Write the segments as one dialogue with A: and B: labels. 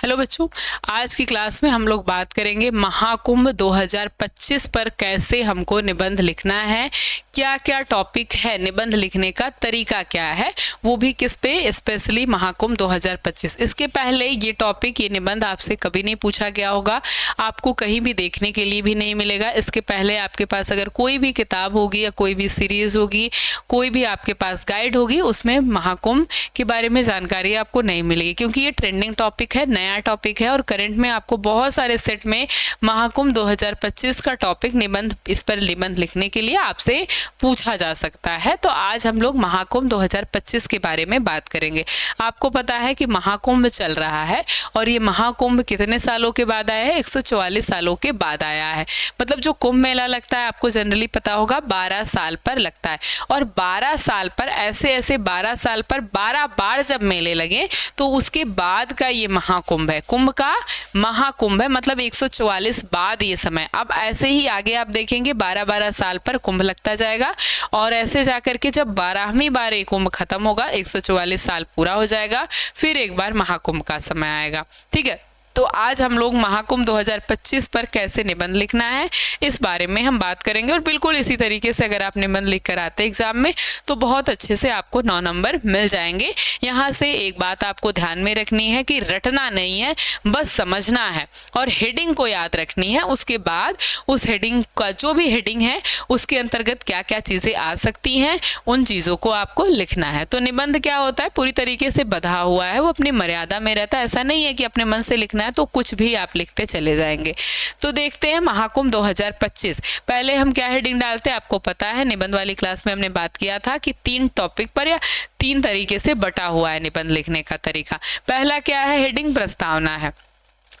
A: Hello बच्चों, आज की क्लास में हम लोग बात करेंगे महाकुंभ 2025 पर कैसे हमको निबंध लिखना है, क्या क्या टॉपिक है, निबंध लिखने का तरीका क्या है, वो भी किस पे, स्पेशली महाकुंभ 2025। इसके पहले ये टॉपिक, ये निबंध आपसे कभी नहीं पूछा गया होगा, आपको कहीं भी देखने के लिए भी नहीं मिलेगा। इसके पहले आपके पास अगर कोई भी किताब होगी या कोई भी सीरीज होगी, कोई भी आपके पास गाइड होगी, उसमें महाकुंभ के बारे में जानकारी आपको नहीं मिलेगी, क्योंकि ये ट्रेंडिंग टॉपिक है, नया टॉपिक है और करंट में आपको बहुत सारे सेट में महाकुंभ 2025 का टॉपिक निबंध, इस पर निबंध लिखने के लिए आपसे पूछा जा सकता है। तो आज हम लोग महाकुंभ 2025 के बारे में बात करेंगे। आपको पता है कि महाकुंभ चल रहा है और ये महाकुंभ कितने सालों के बाद आया है? 144 सालों के बाद आया है। मतलब जो कुंभ मेला लगता है, आपको जनरली पता होगा 12 साल पर लगता है, और 12 साल पर ऐसे 12 साल पर 12 बार जब मेले लगे तो उसके बाद का ये महाकुंभ है। कुंभ का महाकुंभ है, मतलब 144 बाद ये समय। अब ऐसे ही आगे आप देखेंगे 12-12 साल पर कुंभ लगता जाएगा और ऐसे जाकर के जब 12वीं बार ये कुंभ खत्म होगा, 144 साल पूरा हो जाएगा, फिर एक बार महाकुंभ का समय आएगा। ठीक है, तो आज हम लोग महाकुंभ 2025 पर कैसे निबंध लिखना है इस बारे में हम बात करेंगे। और बिल्कुल इसी तरीके से अगर आप निबंध लिख कर आते एग्जाम में तो बहुत अच्छे से आपको 9 नंबर मिल जाएंगे। यहाँ से एक बात आपको ध्यान में रखनी है कि रटना नहीं है, बस समझना है और हेडिंग को याद रखनी है। उसके बाद उस हेडिंग का, जो भी हेडिंग है उसके अंतर्गत क्या क्या चीज़ें आ सकती हैं, उन चीज़ों को आपको लिखना है। तो निबंध क्या होता है? पूरी तरीके से बधा हुआ है, वो अपनी मर्यादा में रहता है। ऐसा नहीं है कि अपने मन से लिखना है तो कुछ भी आप लिखते चले जाएंगे। तो देखते हैं महाकुंभ 2025। पहले हम क्या हेडिंग डालते हैं, आपको पता है निबंध वाली क्लास में हमने बात किया था कि 3 टॉपिक पर या 3 तरीके से बटा हुआ है निबंध लिखने का तरीका। पहला क्या है? हेडिंग प्रस्तावना है।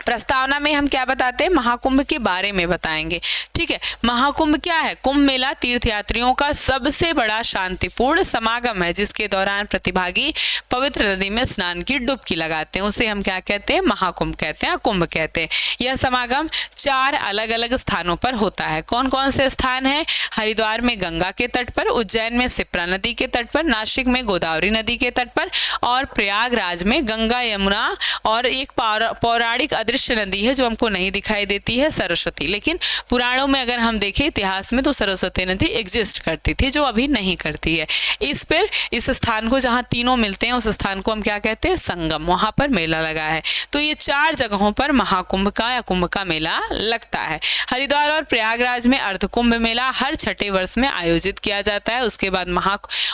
A: प्रस्तावना में हम क्या बताते हैं? महाकुंभ के बारे में बताएंगे। ठीक है, महाकुंभ क्या है? कुंभ मेला तीर्थयात्रियों का सबसे बड़ा शांतिपूर्ण समागम है, जिसके दौरान प्रतिभागी पवित्र नदी में स्नान की डुबकी लगाते हैं। उसे हम क्या कहते हैं? महाकुंभ कहते हैं, कुंभ कहते हैं। यह समागम 4 अलग अलग स्थानों पर होता है। कौन कौन से स्थान है? हरिद्वार में गंगा के तट पर, उज्जैन में सिप्रा नदी के तट पर, नासिक में गोदावरी नदी के तट पर और प्रयागराज में गंगा, यमुना और एक पौराणिक अदृश्य नदी है जो हमको नहीं दिखाई देती है, सरस्वती। लेकिन पुराणों में अगर हम देखें इतिहास में तो सरस्वती नदी एग्जिस्ट करती थी, जो अभी नहीं करती है। इस स्थान को जहाँ तीनों मिलते हैं उस स्थान को हम क्या कहते हैं? संगम। वहां पर मेला लगा है। तो ये 4 जगहों पर महाकुंभ का या कुंभ का मेला लगता है। हरिद्वार और प्रयागराज में अर्धकुंभ मेला हर 6ठे वर्ष में आयोजित किया जाता है। उसके बाद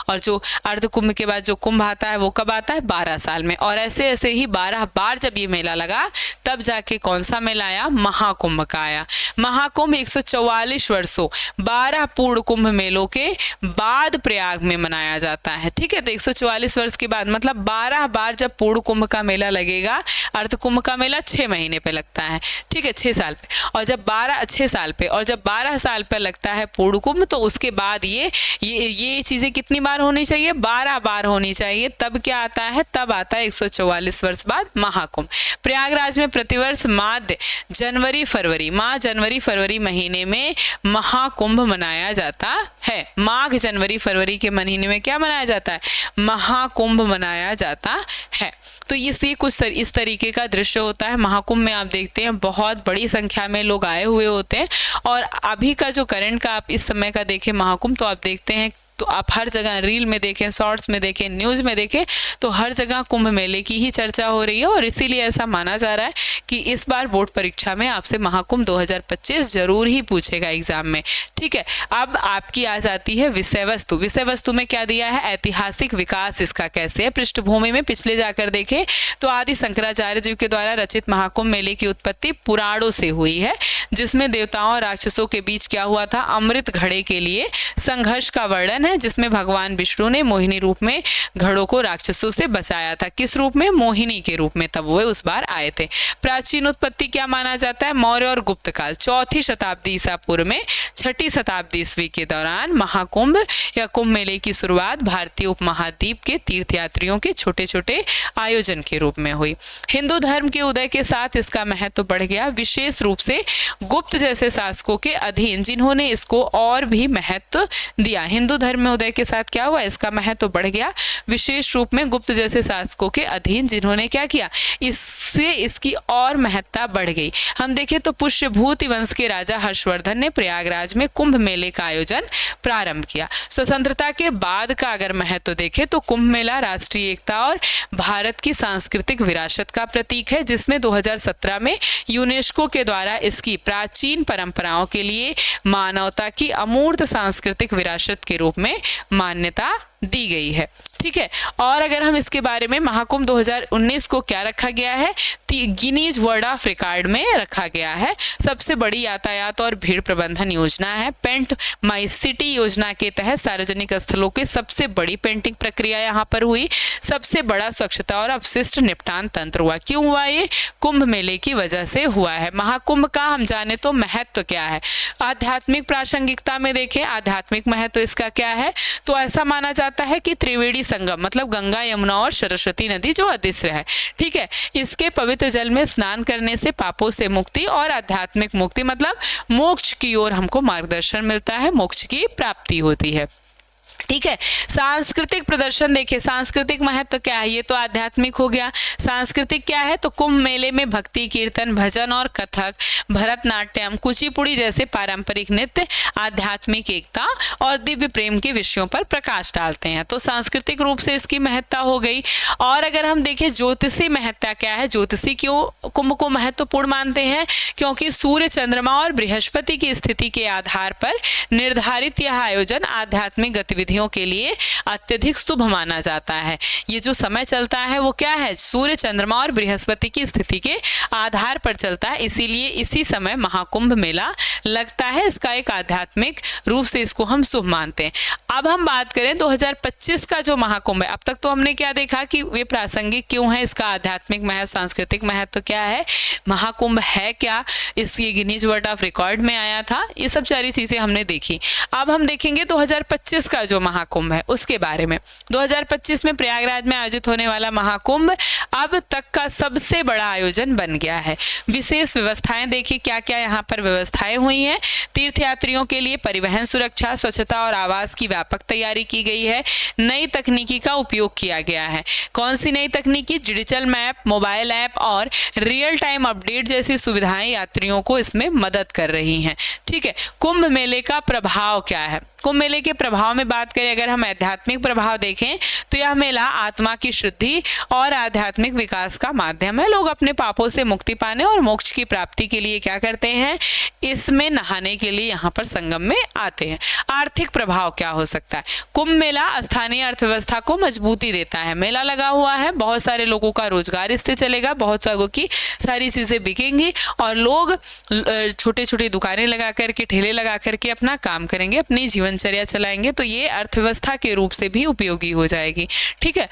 A: और जो अर्धकुंभ के बाद जो कुंभ आता है वो कब आता है? 12 साल में। और ऐसे ही 12 बार जब ये मेला लगा तब जाके कौन सा मेला आया? महाकुंभ का आया। महाकुंभ 144 वर्षों 12 पूर्ण कुंभ मेलों के बाद प्रयाग में मनाया जाता है। ठीक है, तो 144 वर्ष के बाद मतलब 12 बार जब पूर्ण कुंभ का मेला लगेगा। अर्धकुंभ का मेला 6 महीने पे लगता है। ठीक है, 6 साल पे। और जब 6 साल पे और जब 12 साल पे लगता है पूर्ण कुंभ, तो उसके बाद ये चीजें कितनी बार होनी चाहिए? 12 बार होनी चाहिए। तब क्या आता है? तब आता है 144 वर्ष बाद महाकुंभ। प्रयागराज में प्रतिवर्ष माघ जनवरी फरवरी महीने में महाकुंभ मनाया जाता है। माघ जनवरी फरवरी के महीने में क्या मनाया जाता है? महाकुंभ मनाया जाता है। तो ये कुछ इस तरीके का दृश्य होता है। महाकुंभ में आप देखते हैं बहुत बड़ी संख्या में लोग आए हुए होते हैं। और अभी का जो करंट का आप इस समय का देखें महाकुंभ, तो आप देखते हैं तो आप हर जगह रील में देखें, शॉर्ट्स में देखें, न्यूज़ में देखें, तो हर जगह कुंभ मेले की ही चर्चा हो रही है। और इसीलिए ऐसा माना जा रहा है कि इस बार बोर्ड परीक्षा में आपसे महाकुंभ 2025 जरूर ही पूछेगा एग्जाम में। ठीक है, अब आपकी आ जाती है विषय वस्तु। विषय वस्तु में क्या दिया है? ऐतिहासिक विकास इसका कैसे है। पृष्ठभूमि में पिछले जाकर देखें तो आदि शंकराचार्य जी के द्वारा रचित महाकुंभ मेले की उत्पत्ति पुराणों से हुई है, जिसमें देवताओं और राक्षसों के बीच क्या हुआ था? अमृत घड़े के लिए संघर्ष का वर्णन है, जिसमें भगवान विष्णु ने मोहिनी रूप में घड़ों को राक्षसों से बचाया था। किस रूप में? मोहिनी के रूप में। तब वो उस बार आए थे। प्राचीन उत्पत्ति क्या माना जाता है? मौर्य और गुप्त काल, 4वीं शताब्दी ईसा पूर्व में 6ठी शताब्दी ईस्वी के दौरान महाकुंभ या कुंभ मेले की शुरुआत भारतीय उपमहाद्वीप के तीर्थयात्रियों के छोटे छोटे आयोजन के रूप में हुई। हिंदू धर्म के उदय के साथ इसका महत्व बढ़ गया, विशेष रूप से गुप्त जैसे शासकों के अधीन जिन्होंने इसको और भी महत्व दिया। हिंदू धर्म में उदय के साथ क्या हुआ? इसका महत्व बढ़ गया, विशेष रूप में गुप्त जैसे शासकों के अधीन जिन्होंने क्या किया, इससे इसकी और महत्ता बढ़ गई। हम देखें तो पुष्यभूति वंश के राजा हर्षवर्धन ने प्रयागराज में कुंभ मेले का आयोजन प्रारंभ किया। स्वतंत्रता के बाद का अगर महत्व देखें तो कुंभ मेला राष्ट्रीय एकता और भारत की सांस्कृतिक विरासत का प्रतीक है, जिसमें 2017 में यूनेस्को के द्वारा इसकी प्राचीन परंपराओं के लिए मानवता की अमूर्त सांस्कृतिक विरासत के रूप में मान्यता दी गई है। ठीक है, और अगर हम इसके बारे में महाकुंभ 2019 को क्या रखा गया है? गिनीज वर्ल्ड ऑफ रिकॉर्ड में रखा गया है। सबसे बड़ी यातायात और भीड़ प्रबंधन योजना है। पेंट माई सिटी योजना के तहत सार्वजनिक स्थलों के सबसे बड़ी पेंटिंग प्रक्रिया यहाँ पर हुई। सबसे बड़ा स्वच्छता और अपशिष्ट निपटान तंत्र हुआ। क्यों हुआ? ये कुंभ मेले की वजह से हुआ है। महाकुंभ का हम जाने तो महत्व क्या है? आध्यात्मिक प्रासंगिकता में देखें, आध्यात्मिक महत्व इसका क्या है? तो ऐसा माना जाता है कि त्रिवेणी संगम मतलब गंगा, यमुना और सरस्वती नदी जो अदृश्य है, ठीक है, इसके पवित्र जल में स्नान करने से पापों से मुक्ति और आध्यात्मिक मुक्ति मतलब मोक्ष की ओर हमको मार्गदर्शन मिलता है, मोक्ष की प्राप्ति होती है। ठीक है, सांस्कृतिक प्रदर्शन देखिए, सांस्कृतिक महत्व क्या है? ये तो आध्यात्मिक हो गया। सांस्कृतिक क्या है? तो कुंभ मेले में भक्ति, कीर्तन, भजन और कथक, भरतनाट्यम, कुचिपुड़ी जैसे पारंपरिक नृत्य आध्यात्मिक एकता और दिव्य प्रेम के विषयों पर प्रकाश डालते हैं। तो सांस्कृतिक रूप से इसकी महत्ता हो गई। और अगर हम देखें ज्योतिषी महत्ता क्या है? ज्योतिषी क्यों कुंभ को महत्वपूर्ण मानते हैं? क्योंकि सूर्य, चंद्रमा और बृहस्पति की स्थिति के आधार पर निर्धारित यह आयोजन आध्यात्मिक गतिविधियों के लिए अत्यधिक शुभ माना जाता है। ये जो समय चलता है वो क्या है? सूर्य, चंद्रमा और बृहस्पति की स्थिति के आधार पर चलता है, इसीलिए इसी समय महाकुंभ मेला लगता है। इसका एक आध्यात्मिक रूप से इसको हम शुभ मानते हैं। अब हम बात करें 2025 का जो महाकुंभ है, अब तक तो हमने क्या देखा कि ये प्रासंगिक क्यों है, इसका आध्यात्मिक महत्व, सांस्कृतिक महत्व क्या है, महाकुंभ है क्या, इसकी गिनीज वर्ल्ड ऑफ रिकॉर्ड में आया था, ये सब सारी चीजें हमने देखी। अब हम देखेंगे 2025 का जो महाकुंभ है उसके बारे में। 2025 में प्रयागराज में आयोजित होने वाला महाकुंभ अब तक का सबसे बड़ा आयोजन बन गया है। विशेष व्यवस्थाएं देखिए, क्या क्या यहाँ पर व्यवस्थाएं हुई हैं। तीर्थयात्रियों के लिए परिवहन सुरक्षा, स्वच्छता और आवास की व्यापक तैयारी की गई है। नई तकनीकी का उपयोग किया गया है। कौन सी नई तकनीकी? डिजिटल मैप, मोबाइल ऐप और रियल टाइम अपडेट जैसी सुविधाएं यात्रियों को इसमें मदद कर रही हैं। ठीक है, कुंभ मेले का प्रभाव क्या है? कुंभ मेले के प्रभाव में बात करें, अगर हम आध्यात्मिक प्रभाव देखें तो यह मेला आत्मा की शुद्धि और आध्यात्मिक विकास का माध्यम है। लोग अपने पापों से मुक्ति पाने और मोक्ष की प्राप्ति के लिए क्या करते हैं? इसमें नहाने के लिए यहाँ पर संगम में आते हैं। आर्थिक प्रभाव क्या हो सकता है? कुंभ मेला स्थानीय अर्थव्यवस्था को मजबूती देता है। मेला लगा हुआ है, बहुत सारे लोगों का रोजगार इससे चलेगा, बहुत लोगों की सारी चीजें बिकेंगी और लोग छोटे छोटे दुकानें लगा करके, ठेले लगा करके अपना काम करेंगे, अपनी जीवनचर्या चलाएंगे, तो ये अर्थव्यवस्था के रूप से भी उपयोगी हो जाएगी। ठीक है,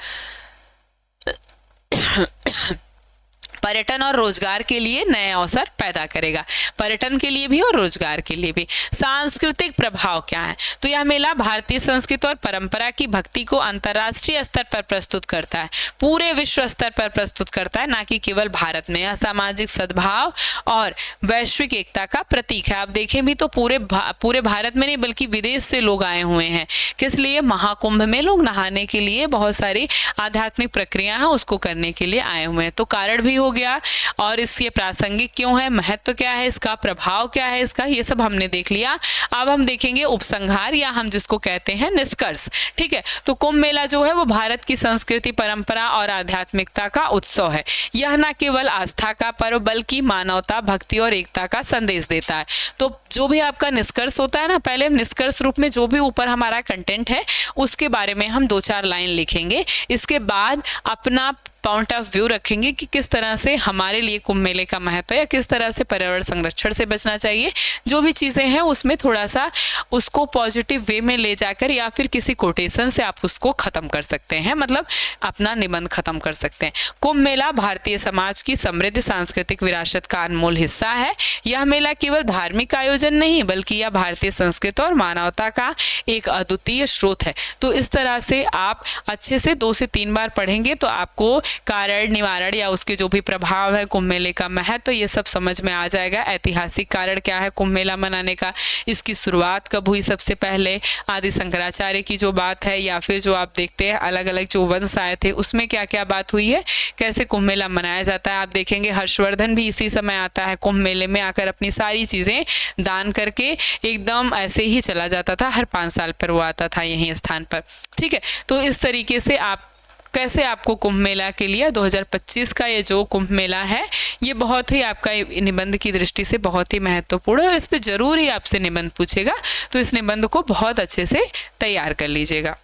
A: पर्यटन और रोजगार के लिए नए अवसर पैदा करेगा, पर्यटन के लिए भी और रोजगार के लिए भी। सांस्कृतिक प्रभाव क्या है? तो यह मेला भारतीय संस्कृति और परंपरा की भक्ति को अंतर्राष्ट्रीय स्तर पर प्रस्तुत करता है, पूरे विश्व स्तर पर प्रस्तुत करता है, ना कि केवल भारत में। यह सामाजिक सद्भाव और वैश्विक एकता का प्रतीक है। आप देखें भी तो पूरे भारत में नहीं बल्कि विदेश से लोग आए हुए हैं। किस लिए? महाकुंभ में लोग नहाने के लिए, बहुत सारी आध्यात्मिक प्रक्रिया है उसको करने के लिए आए हुए हैं। तो कारण भी हो गया, और इससे प्रासंगिक क्यों है, महत्व क्या है इसका, प्रभाव क्या है इसका, ये सब हमने देख लिया। अब हम देखेंगे उपसंहार, या हम जिसको कहते हैं निष्कर्ष। ठीक है, तो कुंभ मेला जो है वो भारत की संस्कृति, परंपरा और आध्यात्मिकता का उत्सव है। यह न केवल आस्था का पर्व बल्कि मानवता, भक्ति और एकता का संदेश देता है। तो जो भी आपका निष्कर्ष होता है ना, पहले हम निष्कर्ष रूप में जो भी ऊपर हमारा कंटेंट है उसके बारे में हम 2-4 लाइन लिखेंगे। इसके बाद अपना पॉइंट ऑफ व्यू रखेंगे कि किस तरह से हमारे लिए कुंभ मेले का महत्व है या किस तरह से पर्यावरण संरक्षण से बचना चाहिए। जो भी चीज़ें हैं उसमें थोड़ा सा उसको पॉजिटिव वे में ले जाकर या फिर किसी कोटेशन से आप उसको ख़त्म कर सकते हैं, मतलब अपना निबंध ख़त्म कर सकते हैं। कुंभ मेला भारतीय समाज की समृद्ध सांस्कृतिक विरासत का अनमोल हिस्सा है। यह मेला केवल धार्मिक आयोजन नहीं बल्कि यह भारतीय संस्कृति और मानवता का एक अद्वितीय स्रोत है। तो इस तरह से आप अच्छे से 2 से 3 बार पढ़ेंगे तो आपको कारण निवारण या उसके जो भी प्रभाव है, कुंभ मेले का महत्व, ये सब समझ में आ जाएगा। ऐतिहासिक कारण क्या है कुंभ मेला मनाने का, इसकी शुरुआत कब हुई सबसे पहले, आदि शंकराचार्य की जो बात है या फिर जो आप देखते हैं अलग अलग जो वंश आए थे उसमें क्या क्या बात हुई है, कैसे कुंभ मेला मनाया जाता है। आप देखेंगे हर्षवर्धन भी इसी समय आता है कुंभ मेले में, आकर अपनी सारी चीज़ें दान करके एकदम ऐसे ही चला जाता था। हर 5 साल पर वो आता था यहीं स्थान पर, ठीक है। तो इस तरीके से आप कैसे आपको कुंभ मेला के लिए 2025 का ये जो कुंभ मेला है ये बहुत ही आपका निबंध की दृष्टि से बहुत ही महत्वपूर्ण है और इस पर जरूर ही आपसे निबंध पूछेगा, तो इस निबंध को बहुत अच्छे से तैयार कर लीजिएगा।